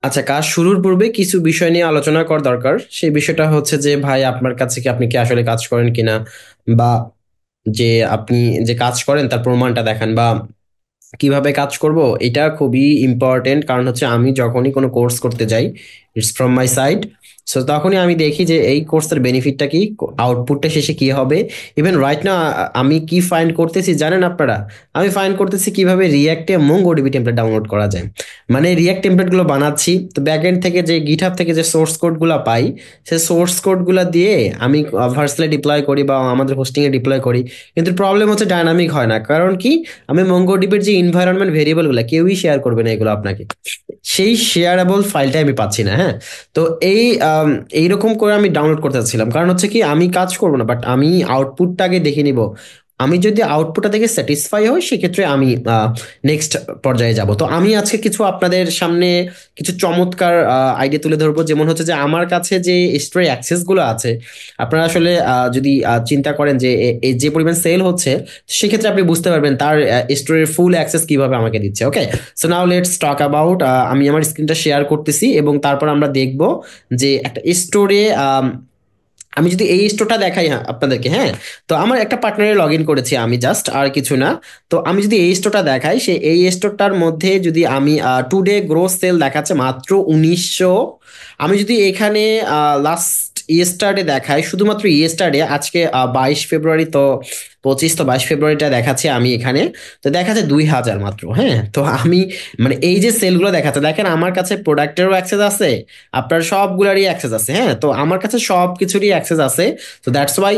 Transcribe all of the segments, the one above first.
আচ্ছা, কাজ শুরুর পূর্বে কিছু বিষয় নিয়ে আলোচনা করা দরকার। সেই বিষয়টা হচ্ছে যে ভাই, আপনার কাছে কি আপনি কি আসলে কাজ করেন কিনা, বা যে আপনি যে কাজ করেন তার প্রমাণটা দেখান, বা কিভাবে কাজ করব। এটা খুবই ইম্পর্টেন্ট, কারণ হচ্ছে আমি যখনই কোনো কোর্স করতে যাই, it's from my side. So তখনই আমি দেখি যে এই কোর্সের বেনিফিটটা কি, আউটপুটটা শেষে কি হবে। ইভেন রাইট না, আমি কি ফাইন্ড করতেছি জানেন আপনারা? আমি ফাইন্ড করতেছি কিভাবে রিয়াক্টে মোঙ্গোডিবি টেমপ্লেট ডাউনলোড করা যায়। মানে রিয়াক্ট টেমপ্লেট গুলো বানাচ্ছি, তো ব্যাকএন্ড থেকে যে গিটহাব থেকে যে সোর্স কোড গুলো পাই, সেই সোর্স কোড গুলো দিয়ে আমি ভার্সলে ডিপ্লয় করি বা আমাদের হোস্টিং এ ডিপ্লয় করি। কিন্তু প্রবলেম হচ্ছে ডায়নামিক হয় না, কারণ কি, আমি মঙ্গোডিবির যে এনভায়রনমেন্ট ভেরিয়েবল গুলো কেউই শেয়ার করবে না এগুলো আপনাকে, সেই শেয়ারেবল ফাইলটা আমি পাচ্ছি না। হ্যাঁ, তো এই এইরকম করে আমি ডাউনলোড করতে চাচ্ছিলাম, কারণ হচ্ছে কি, আমি কাজ করবো না, বাট আমি আউটপুটটা আগে দেখে নিব। আমি যদি আউটপুটটা দেখে স্যাটিসফাই হই, সেক্ষেত্রে আমি নেক্সট পর্যায়ে যাব। তো আমি আজকে কিছু আপনাদের সামনে কিছু চমৎকার আইডিয়া তুলে ধরবো, যেমন হচ্ছে যে আমার কাছে যে স্টোরে অ্যাক্সেস গুলো আছে, আপনারা আসলে যদি চিন্তা করেন যে যে পরিমাণ সেল হচ্ছে, সেক্ষেত্রে আপনি বুঝতে পারবেন তার স্টোরের ফুল অ্যাক্সেস কিভাবে আমাকে দিচ্ছে। Okay, so now let's talk about. আমি আমার স্ক্রিনটা শেয়ার করতেছি এবং তারপর আমরা দেখব যে একটা স্টোরে আমি যদি এই স্টোরটা দেখাই, হ্যাঁ আপনাদেরকে, হ্যাঁ। তো আমার একটা পার্টনারে লগ ইন করেছি আমি, জাস্ট আর কিছু না। তো আমি যদি এই স্টোরটা দেখাই, সে এই স্টোরটার মধ্যে যদি আমি টুডে গ্রোস সেল দেখাচ্ছে মাত্র 1900। আমি যদি এখানে লাস্ট ইয়েস্টারডে দেখাই, শুধুমাত্র ইয়েস্টারডে, আজকে 22 ফেব্রুয়ারি, তো 25, তো 22 ফেব্রুয়ারিটা দেখাচ্ছি আমি এখানে। তো দেখাচ্ছে 2000 মাত্র। হ্যাঁ, তো আমি মানে এই যে সেলগুলো দেখাচ্ছে, দেখেন আমার কাছে প্রোডাক্টেরও অ্যাক্সেস আছে, আপনার সবগুলারই অ্যাক্সেস আছে। হ্যাঁ, তো আমার কাছে সব কিছুরই অ্যাক্সেস আছে। তো দ্যাটস ওয়াই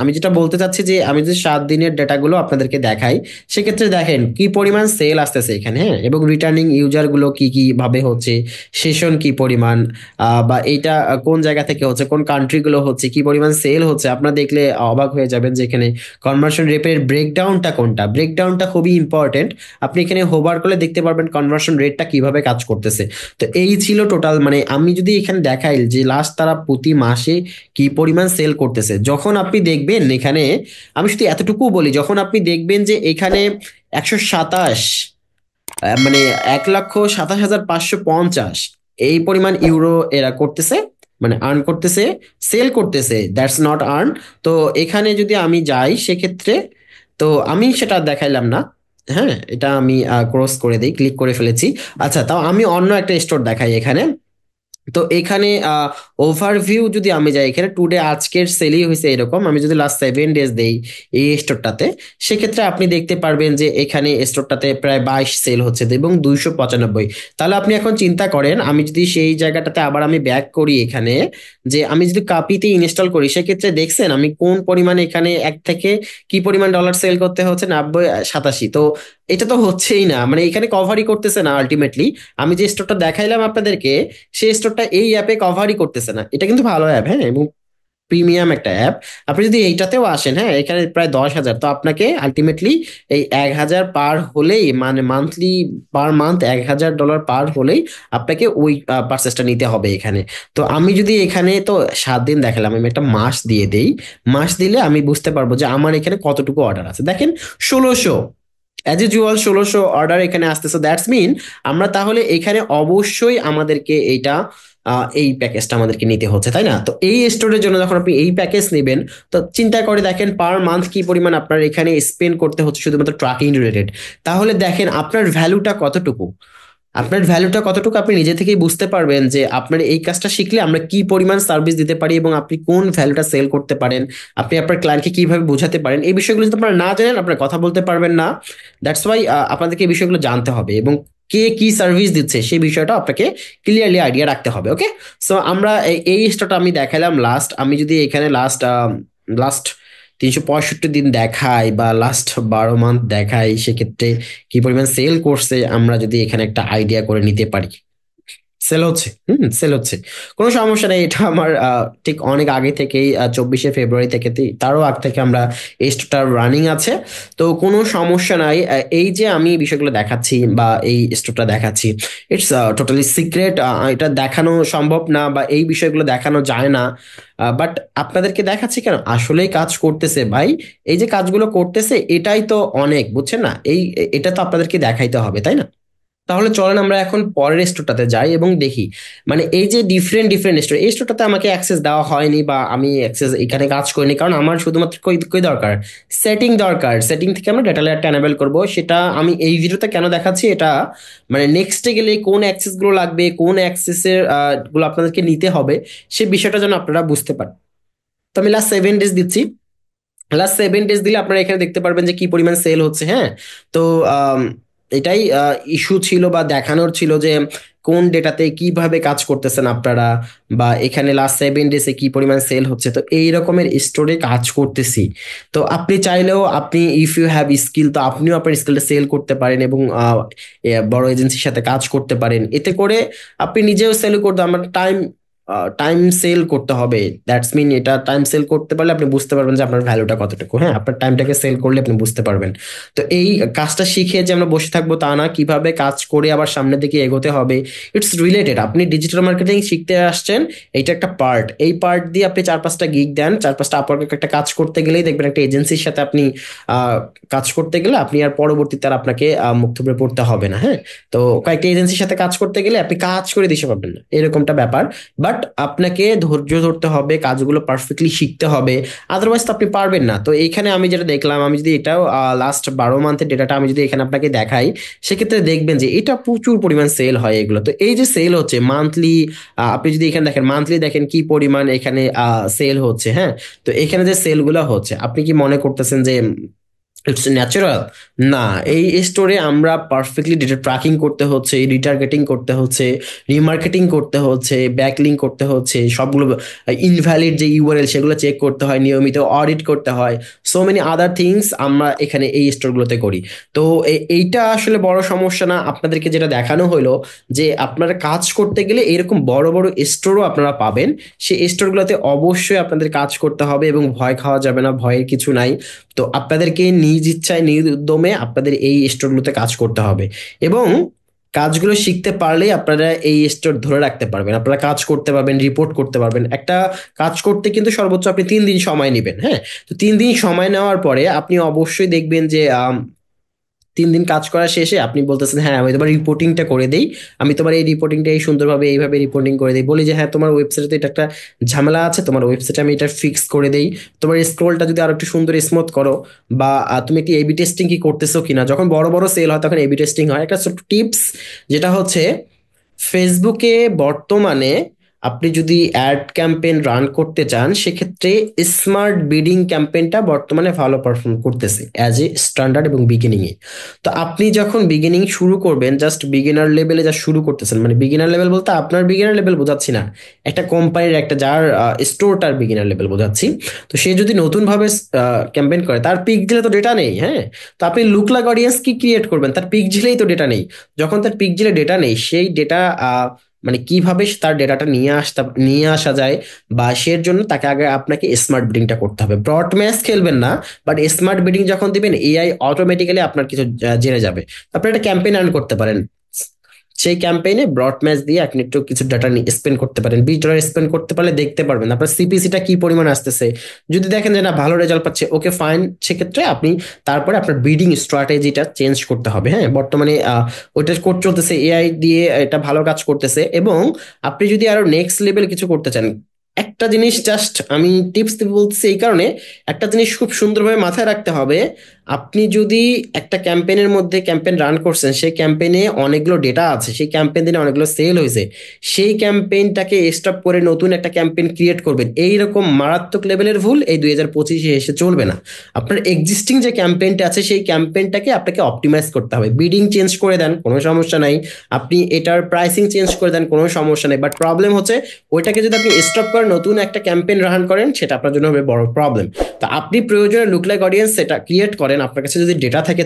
আমি যেটা বলতে চাচ্ছি, যে আমি যদি 7 দিনের ডেটাগুলো আপনাদেরকে দেখাই, সেক্ষেত্রে দেখেন কি পরিমাণ সেল আসতেছে এখানে। হ্যাঁ, এবং রিটার্নিং ইউজার গুলো কি কি ভাবে হচ্ছে, সেশন কি পরিমাণ, বা এইটা কোন জায়গা থেকে হচ্ছে, কোন কান্ট্রি গুলো হচ্ছে, কি পরিমাণ সেল হচ্ছে, আপনারা দেখলে অবাক হয়ে যাবেন যে এখানে কনভার্সন রেটের ব্রেকডাউনটা কোনটা। ব্রেকডাউনটা খুবই ইম্পর্টেন্ট, আপনি এখানে হোভার করলে দেখতে পারবেন কনভার্সন রেটটা কিভাবে কাজ করতেছে। তো এই ছিল টোটাল, মানে আমি যদি এখানে দেখাই যে লাস্ট তারা প্রতি মাসে কি পরিমাণ সেল করতেছে, যখন আপনি দেখবেন এখানে, আমি শুধু এতটুকু বলি, যখন আপনি দেখবেন যে এখানে 127, মানে 1,27,550 এই পরিমাণ ইউরো এরা করতেছে, মানে আর্ন করতেছে, সেল করতেছে, দ্যাটস নট আর্ন। তো এখানে যদি আমি যাই সেক্ষেত্রে, তো আমি সেটা দেখাইলাম না। হ্যাঁ, এটা আমি ক্রস করে দিই, ক্লিক করে ফেলেছি। আচ্ছা, তাও আমি অন্য একটা স্টোর দেখাই এখানে। তো এখানে ওভারভিউ যদি আমি যাই, এখানে টুডে আজকের সেলই হয়েছে এরকম, আমি যদি লাস্ট 7 ডেজ দেই এই স্টোরটাতে, সেক্ষেত্রে আপনি দেখতে পারবেন যে এখানে স্টোরটাতে প্রায় 22 সেল হচ্ছে এবং 295। তাহলে আপনি এখন চিন্তা করেন, আমি যদি সেই জায়গাটাতে আবার আমি ব্যাক করি এখানে, যে আমি যদি কাপিতে ইনস্টল করি, সেক্ষেত্রে দেখছেন আমি কোন পরিমাণে এখানে এক থেকে কি পরিমাণ ডলার সেল করতে হচ্ছে, 90, 87। তো এটা তো হচ্ছেই না, মানে এখানে কভারই করতেছে না আলটিমেটলি। আমি যে স্টোরটা দেখাইলাম আপনাদেরকে, সেই স্টোরটা এই অ্যাপে কভারই করতেছে না। এটা কিন্তু ভালো অ্যাপ, হ্যাঁ, এবং প্রিমিয়াম একটা অ্যাপ। আপনি যদি এইটাতেও আসেন, হ্যাঁ, এখানে প্রায় 10,000, তো আপনাকে আলটিমেটলি এই 1,000 পার হলেই, মানে মান্থলি, পার মান্থ $1,000 পার হলেই আপনাকে ওই পারচেসটা নিতে হবে এখানে। তো আমি যদি এখানে তো 7 দিন দেখালাম, আমি একটা মাস দিয়ে দেই। মাস দিলে আমি বুঝতে পারবো যে আমার এখানে কতটুকু অর্ডার আছে। দেখেন, 1600, অ্যাজ ইউজুয়াল 1600 অর্ডার এখানে আসতেছে। দ্যাটস মিন আমরা তাহলে এখানে অবশ্যই আমাদেরকে এইটা এই প্যাকেজটা আমাদেরকে নিতে হচ্ছে, তাই না? তো এই স্টোরের জন্য যখন আপনি এই প্যাকেজ নেবেন, তো চিন্তা করে দেখেন পার মান্থ কি পরিমাণ আপনার এখানে স্পেন্ড করতে হচ্ছে শুধুমাত্র ট্র্যাকিং রিলেটেড। তাহলে দেখেন আপনার ভ্যালুটা কতটুকু, আপনার ভ্যালুটা কতটুকু আপনি নিজে থেকেই বুঝতে পারবেন, যে আপনার এই কাজটা শিখলে আমরা কি পরিমাণ সার্ভিস দিতে পারি এবং আপনি কোন ভ্যালুটা সেল করতে পারেন, আপনি আপনার ক্লায়েন্টকে কিভাবে বোঝাতে পারেন। এই বিষয়গুলো যদি আপনারা না জানেন, আপনারা কথা বলতে পারবেন না। দ্যাটস ওয়াই আপনাদেরকে এই বিষয়গুলো জানতে হবে, এবং কে কি সার্ভিস দিচ্ছে সেই বিষয়টা আপনাকে ক্লিয়ারলি আইডিয়া রাখতে হবে। ওকে, সো আমরা এই স্টোরটা আমি দেখালাম লাস্ট। আমি যদি এখানে লাস্ট লাস্ট 365 দিন দেখাই বা লাস্ট 12 মান্থ দেখাই, সেক্ষেত্রে কি পরিমাণ সেল করছে আমরা যদি এখানে একটা আইডিয়া করে নিতে পারি। সেল হচ্ছে, সেল হচ্ছে, কোনো সমস্যা নেই। এটা আমার ঠিক অনেক আগে থেকেই, 24শে ফেব্রুয়ারি থেকে, তারও আগ থেকে আমরা এই স্টোরটা রানিং আছে। তো কোনো সমস্যা নাই। এই যে আমি বিষয়গুলো দেখাচ্ছি বা এই স্টোরটা দেখাচ্ছি, ইটস টোটালি সিক্রেট। এটা দেখানো সম্ভব না বা এই বিষয়গুলো দেখানো যায় না, বাট আপনাদেরকে দেখাচ্ছি কেন, আসলেই কাজ করতেছে ভাই। এই যে কাজগুলো করতেছে, এটাই তো অনেক, বুঝছেন না? এটা তো আপনাদেরকে দেখাইতে হবে, তাই না? তাহলে চলেন আমরা এখন পরের স্টোরটাতে যাই এবং দেখি, মানে এই যে ডিফারেন্ট ডিফারেন্ট স্টোর, এই স্টোরটাতে আমাকে অ্যাক্সেস দেওয়া হয়নি বা আমি অ্যাক্সেস এখানে কাজ করিনি, কারণ আমার শুধুমাত্র কই কই দরকার, সেটিং দরকার। সেটিং থেকে আমরা ডেটা লেয়ারটা এনেবল করবো, সেটা আমি এই ভিডিওতে কেন দেখাচ্ছি এটা, মানে নেক্সটে গেলে কোন অ্যাক্সেস গুলো লাগবে, কোন অ্যাক্সেসের গুলো আপনাদেরকে নিতে হবে, সে বিষয়টা যেন আপনারা বুঝতে পারেন। তো আমি লাস্ট 7 ডেজ দিচ্ছি। লাস্ট 7 ডেজ দিলে আপনারা এখানে দেখতে পারবেন যে কি পরিমাণ সেল হচ্ছে। হ্যাঁ, তো আম, এটাই ইস্যু ছিল বা দেখানোর ছিল যে কোন ডেটাতে কিভাবে কাজ করতেছেন আপনারা, বা এখানে লাস্ট 7 ডেজে কি পরিমাণ সেল হচ্ছে। তো এই রকমের স্টোরে কাজ করতেছি। তো আপনি চাইলেও, আপনি ইফ ইউ হ্যাভ স্কিল, তো আপনিও আপনার স্কিলটা সেল করতে পারেন এবং বড় এজেন্সির সাথে কাজ করতে পারেন। এতে করে আপনি নিজেও সেল করতে, আমার টাইম টাইম সেল করতে হবে। দ্যাটস মিন এটা টাইম সেল করতে পারলে আপনি বুঝতে পারবেন যে আপনার ভ্যালুটা কতটুকু। হ্যাঁ, আপনার টাইমটাকে সেল করলে আপনি বুঝতে পারবেন। তো এই কাজটা শিখে যে আমরা বসে থাকবো তা না, কিভাবে কাজ করে আবার সামনের দিকে এগোতে হবে, ইটস রিলেটেড। আপনি ডিজিটাল মার্কেটিং শিখতে আসছেন, এইটা একটা পার্ট। এই পার্ট দিয়ে আপনি 4-5টা গিগ দেন, 4-5টা আপওয়ার্ক একটা কাজ করতে গেলেই দেখবেন একটা এজেন্সির সাথে আপনি কাজ করতে গেলে আপনি আর পরবর্তীতে আর আপনাকে মুখ থুবড়ে পড়তে হবে না। হ্যাঁ, তো কয়েকটা এজেন্সির সাথে কাজ করতে গেলে আপনি কাজ করে দিতে পারবেন না, এরকমটা ব্যাপার। বাট আপনাকে ধৈর্য ধরতে হবে, কাজগুলো পারফেক্টলি শিখতে হবে, আদারওয়াইজ তো আপনি পারবেন না। তো এইখানে আমি যেটা দেখলাম, আমি যদি এটাও লাস্ট 12 মান্থের ডেটাটা আমি যদি এখানে আপনাকে দেখাই, সেক্ষেত্রে দেখবেন যে এটা প্রচুর পরিমাণ সেল হয় এগুলো। তো এই যে সেল হচ্ছে মান্থলি, আপনি যদি এখানে দেখেন মান্থলি, দেখেন কি পরিমাণ এখানে সেল হচ্ছে। হ্যাঁ, তো এখানে যে সেলগুলো হচ্ছে, আপনি কি মনে করতেছেন যে ইটস ন্যাচারাল? না, এই স্টোরে আমরা পারফেক্টলি ডেটা ট্র্যাকিং করতে হচ্ছে, রিটার্গেটিং করতে হচ্ছে, রিমার্কেটিং করতে হচ্ছে, ব্যাকলিং করতে হচ্ছে, সবগুলো ইনভ্যালিড যে ইউআরএল সেগুলো চেক করতে হয়, নিয়মিত অডিট করতে হয়, সো মেনি আদার থিংস আমরা এখানে এই স্টোরগুলোতে করি। তো এইটা আসলে বড় সমস্যা না। আপনাদেরকে যেটা দেখানো হলো যে আপনারা কাজ করতে গেলে এরকম বড় বড় স্টোরও আপনারা পাবেন, সেই স্টোরগুলোতে অবশ্যই আপনাদের কাজ করতে হবে এবং ভয় খাওয়া যাবে না, ভয়ের কিছু নাই। তো আপনাদেরকে নিজ ইচ্ছায় নিজ উদ্যমে আপনাদের এই স্টোরগুলোতে কাজ করতে হবে, এবং কাজগুলো শিখতে পারলেই আপনারা এই স্টোর ধরে রাখতে পারবেন, আপনারা কাজ করতে পারবেন, রিপোর্ট করতে পারবেন। একটা কাজ করতে কিন্তু সর্বোচ্চ আপনি 3 দিন সময় নেবেন। হ্যাঁ, তো 3 দিন সময় নেওয়ার পরে আপনি অবশ্যই দেখবেন যে 3 দিন কাজ করা শেষে আপনি বলতেছেন, হ্যাঁ আমি তোমার রিপোর্টিংটা করে দেই, আমি তোমার এই রিপোর্টিংটা এই সুন্দরভাবে এইভাবে রিপোর্টিং করে দিই। বলি যে হ্যাঁ তোমার ওয়েবসাইটে এটা একটা ঝামেলা আছে, তোমার ওয়েবসাইটে আমি এটা ফিক্স করে দেই, তোমার স্ক্রলটা যদি আরো একটু সুন্দর স্মুথ করো, বা তুমি কি এবি টেস্টিং কি করতেছো কিনা। যখন বড় বড় সেল হয় তখন এবি টেস্টিং হয়। একটা ছোট্ট টিপস, যেটা হচ্ছে ফেসবুকে বর্তমানে আপনি যদি অ্যাড ক্যাম্পেইন রান করতে চান, সেক্ষেত্রে স্মার্ট বিডিং ক্যাম্পেইনটা বর্তমানে ভালো পারফর্ম করতেছে অ্যাজ এ স্ট্যান্ডার্ড এবং বিগিনিং এ। তো আপনি যখন বিগিনিং শুরু করবেন, জাস্ট বিগিনার লেভেলে যা শুরু করতেছেন, মানে বিগিনার লেভেল বলতে আপনার বিগিনার লেভেল বোঝাচ্ছি না, একটা কোম্পানির একটা যার স্টোরটার বিগিনার লেভেল বোঝাচ্ছি। তো সে যদি নতুন ভাবে ক্যাম্পেইন করে, তার পিক দিলে তো ডেটা নেই। হ্যাঁ, তো আপনি লুক লাইক অডিয়েন্স কি ক্রিয়েট করবেন, তার পিক দিলেই তো ডেটা নেই। যখন তার পিক জেলে ডেটা নেই, সেই ডেটা মানে কিভাবে তার ডেটাটা নিয়ে আসা যায়, বা সের জন্য তাকে আগে আপনাকে স্মার্ট বিডিংটা করতে হবে। ব্রড ম্যাচ খেলবেন না, বাট স্মার্ট বিডিং যখন দিবেন এআই অটোমেটিক্যালি আপনার কিছু জেনে যাবে। আপনি একটা ক্যাম্পেইন রান করতে পারেন, সেই ক্যাম্পেইনে ব্রড ম্যাচ দিয়ে আপনি একটু কিছু ডাটা স্পেন্ড করতে পারেন। $20 স্পেন্ড করতে পারলে দেখতে পারবেন আপনার সিপিসিটা কি পরিমাণ আসতেছে। যদি দেখেন যে না ভালো রেজাল্ট পাচ্ছে, ওকে ফাইন, সেক্ষেত্রে আপনি তারপরে আপনার বিডিং স্ট্র্যাটেজিটা চেঞ্জ করতে হবে। হ্যাঁ, বর্তমানে ওইটা কোড চলতেছে, এআই দিয়ে এটা ভালো কাজ করতেছে। এবং আপনি যদি আরো নেক্সট লেভেল কিছু করতে চান, একটা জিনিস জাস্ট আমি টিপস দিব বলতেছি এই কারণে, একটা জিনিস খুব সুন্দরভাবে মাথায় রাখতে হবে। আপনি যদি একটা ক্যাম্পেইনের মধ্যে ক্যাম্পেইন রান করছেন, সেই ক্যাম্পেইনে অনেকগুলো ডেটা আছে, সেই ক্যাম্পেইন দিনে অনেকগুলো সেল হয়েছে, সেই ক্যাম্পেইনটাকে স্টপ করে নতুন একটা ক্যাম্পেইন ক্রিয়েট করবেন, এইরকম মারাত্মক লেভেলের ভুল এই 2025-এ এসে চলবে না। আপনার এক্সিস্টিং যে ক্যাম্পেইনটা আছে, সেই ক্যাম্পেইনটাকে আপনাকে অপটিমাইজ করতে হবে। বিডিং চেঞ্জ করে দেন, কোনো সমস্যা নাই, আপনি এটার প্রাইসিং চেঞ্জ করে দেন, কোনো সমস্যা নেই। বাট প্রবলেম হচ্ছে ওইটাকে যদি আপনি স্টপ করে নতুন একটা ক্যাম্পেইন রান করেন, সেটা আপনার জন্য হবে বড় প্রবলেম। তো আপনি প্রয়োজনে লুক লাইক অডিয়েন্স সেটা ক্রিয়েট করেন, আপনার কাছে যদি ডেটা থাকে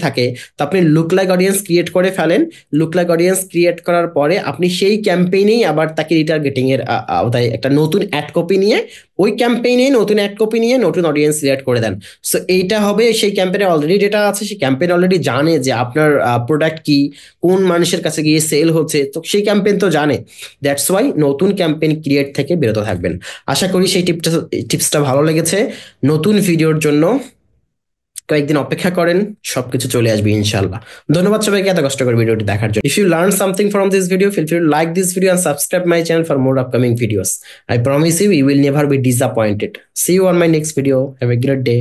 তো আপনি লুক লাইক অডিয়েন্স ক্রিয়েট করে ফেলেন। লুক লাইক অডিয়েন্স ক্রিয়েট করার পরে আপনি সেই ক্যাম্পেইনেই আবার তাকে রিটার্গেটিং এর আওতায় একটা নতুন অ্যাড কপি নিয়ে, ওই ক্যাম্পেইনে নতুন অ্যাড কপি নিয়ে নতুন অডিয়েন্স ক্রিয়েট করে দেন। সো এইটা হবে, সেই ক্যাম্পেইনে অলরেডি ডেটা আছে, সেই ক্যাম্পেইন অলরেডি জানে যে আপনার প্রোডাক্ট কি, কোন মানুষের কাছে গিয়ে সেল হচ্ছে, তো সেই ক্যাম্পেইন তো জানে। দ্যাটস ওয়াই নতুন ক্যাম্পেইন ক্রিয়েট থেকে বিরত থাকবেন। আশা করি সেই টিপসটা ভালো লেগেছে। নতুন ভিডিওর জন্য কয়েকদিন অপেক্ষা করেন, সবকিছু চলে আসবে ইনশাল্লাহ। ধন্যবাদ সবাইকে এত কষ্ট করে ভিডিওটি দেখার জন্য। If you learn something from this video, feel free to like this video and subscribe my channel for more upcoming videos. I promise you will never be disappointed. See you on my next video. Have a great day.